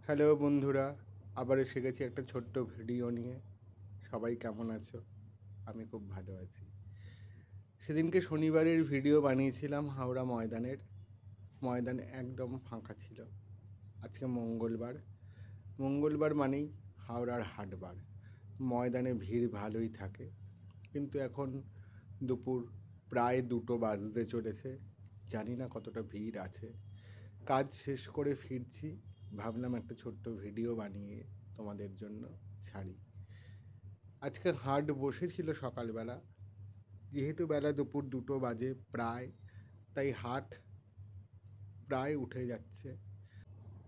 Hello বন্ধুরা, আবার এসে গেছি একটা ছোট্ট ভিডিও নিয়ে। সবাই কেমন আছো? আমি খুব ভালো আছি। সেদিনকে শনিবারের ভিডিও বানিয়েছিলাম হাওড়া ময়দানের। ময়দান একদম ফাঁকা ছিল। আজকে মঙ্গলবার। মঙ্গলবার মানেই হাওড়ার হাটবার। ময়দানে ভিড় ভালোই থাকে, কিন্তু এখন দুপুর প্রায় 2টো বাজতে চলেছে। জানি না কতটা ভিড় আছে। কাজ শেষ করে ফিরছি, ভাবলাম একটা ছোট্ট ভিডিও বানিয়ে তোমাদের জন্য ছাড়ি। আজকে হাট বসেছিল সকালবেলা, যেহেতু বেলা দুপুর 2টো বাজে প্রায়, তাই হাট প্রায় উঠে যাচ্ছে।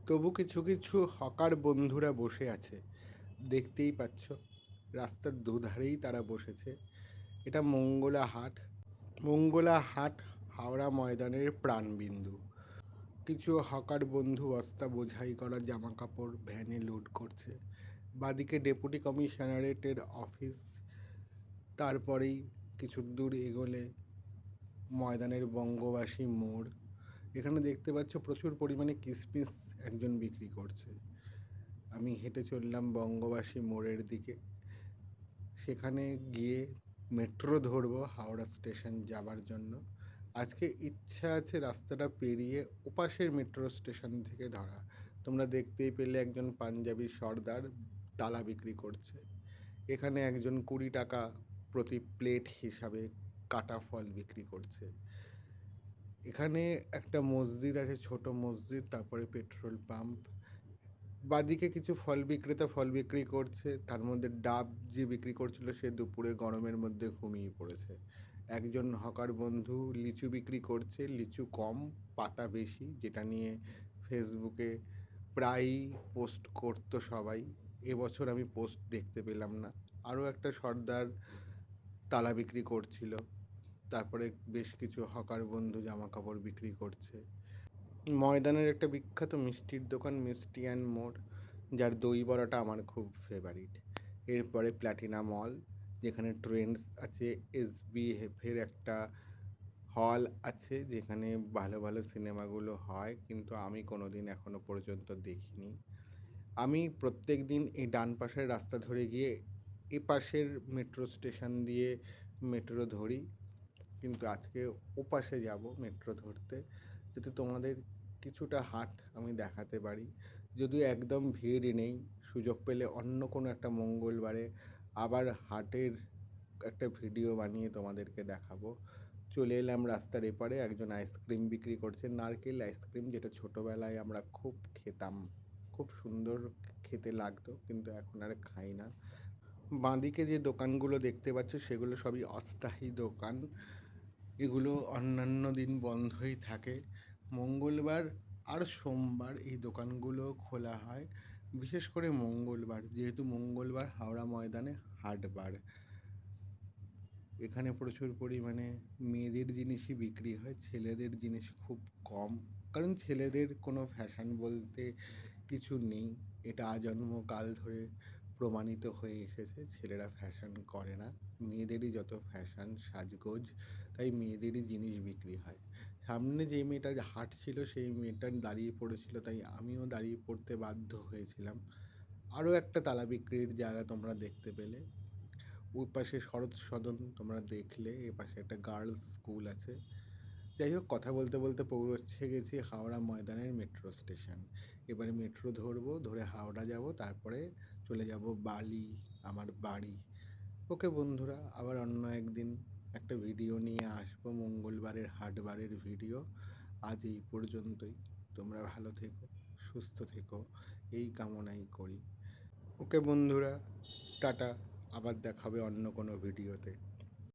তবু কিছু কিছু হকার বন্ধুরা বসে আছে, দেখতেই পাচ্ছ, রাস্তার দুধারেই তারা বসেছে। এটা মঙ্গলা হাট। মঙ্গলা হাট হাওড়া ময়দানের প্রাণবিন্দু। কিছু হকার বন্ধু বস্তা বোঝাই করা জামা কাপড় ভ্যানে লোড করছে। বাদিকে ডেপুটি কমিশনারেটের অফিস। তারপরেই কিছু দূর এগোলে ময়দানের বঙ্গবাসী মোড়। এখানে দেখতে পাচ্ছ প্রচুর পরিমাণে কিসমিস একজন বিক্রি করছে। আমি হেঁটে চললাম বঙ্গবাসী মোড়ের দিকে। সেখানে গিয়ে মেট্রো ধরবো হাওড়া স্টেশন যাবার জন্য। আজকে ইচ্ছা আছে রাস্তাটা পেরিয়ে ওপাশের মেট্রো স্টেশন থেকে ধরা। তোমরা দেখতেই পেলে একজন পাঞ্জাবি সর্দার তালা বিক্রি করছে। এখানে একজন 20 টাকা প্রতি প্লেট হিসাবে কাটা ফল বিক্রি করছে। এখানে একটা মসজিদ আছে, ছোট মসজিদ, তারপরে পেট্রোল পাম্প। বাদিকে কিছু ফল বিক্রেতা ফল বিক্রি করছে, তার মধ্যে ডাব যে বিক্রি করছিল সে দুপুরে গরমের মধ্যে ঘুমিয়ে পড়েছে। একজন হকার বন্ধু লিচু বিক্রি করছে, লিচু কম পাতা বেশি, যেটা নিয়ে ফেসবুকে প্রায়ই পোস্ট করতো সবাই। এবছর আমি পোস্ট দেখতে পেলাম না। আরও একটা সর্দার তালা বিক্রি করছিল। তারপরে বেশ কিছু হকার বন্ধু জামা কাপড় বিক্রি করছে। ময়দানের একটা বিখ্যাত মিষ্টির দোকান মিষ্টি অ্যান্ড মোড়, যার দই বড়াটা আমার খুব ফেভারিট। এরপরে প্ল্যাটিনা মল, যেখানে ট্রেন্ডস আছে, এসবিএফের একটা হল আছে যেখানে ভালো ভালো সিনেমাগুলো হয়, কিন্তু আমি কোনো দিন এখনও পর্যন্ত দেখিনি। আমি প্রত্যেক দিন এই ডান পাশের রাস্তা ধরে গিয়ে এপাশের মেট্রো স্টেশন দিয়ে মেট্রো ধরি, কিন্তু আজকে ওপাশে যাব মেট্রো ধরতে, যাতে তোমাদের কিছুটা হাট আমি দেখাতে পারি। যদিও একদম ভিড় নেই, সুযোগ পেলে অন্য কোনো একটা মঙ্গলবারে আবার হাটের একটা ভিডিও বানিয়ে তোমাদেরকে দেখাবো। চলে এলাম রাস্তার এপারে, একজন আইসক্রিম বিক্রি করছে, নারকেল আইসক্রিম, যেটা ছোটোবেলায় আমরা খুব খেতাম, খুব সুন্দর খেতে লাগতো, কিন্তু এখন আর খাই না। বাঁদিকে যে দোকানগুলো দেখতে পাচ্ছ সেগুলো সবই অস্থায়ী দোকান। এগুলো অন্যান্য দিন বন্ধই থাকে। মঙ্গলবার আর সোমবার এই দোকানগুলো খোলা হয়, বিশেষ করে মঙ্গলবার, যেহেতু মঙ্গলবার হাওড়া ময়দানে হাটবার। এখানে প্রচুর পরিমাণে মেয়েদের জিনিসই বিক্রি হয়, ছেলেদের জিনিস খুব কম, কারণ ছেলেদের কোনো ফ্যাশন বলতে কিছু নেই। এটা আজন্মকাল ধরে প্রমাণিত হয়ে এসেছে, ছেলেরা ফ্যাশন করে না। মেয়েদেরই যত ফ্যাশন সাজগোজ, তাই মেয়েদেরই জিনিস বিক্রি হয়। সামনে যে মেয়েটা হাঁটছিল সেই মেয়েটা দাঁড়িয়ে পড়েছিল, তাই আমিও দাঁড়িয়ে পড়তে বাধ্য হয়েছিলাম। আরও একটা তালা বিক্রির জায়গা তোমরা দেখতে পেলে। ওই পাশে শরৎ সদন তোমরা দেখলে, এ পাশে একটা গার্লস স্কুল আছে। যাই হোক, কথা বলতে বলতে পৌঁছে গেছি হাওড়া ময়দানের মেট্রো স্টেশন। এবারে মেট্রো ধরবো, ধরে হাওড়া যাব, তারপরে চলে যাব বালি, আমার বাড়ি। ওকে বন্ধুরা, আবার অন্য একদিন একটা ভিডিও নিয়ে আসবো, মঙ্গলবারের হাটবারের ভিডিও। আজ এই পর্যন্তই। তোমরা ভালো থেকো, সুস্থ থেকো, এই কামনাই করি। ওকে বন্ধুরা, টাটা। আবার দেখাবে অন্য কোনো ভিডিওতে।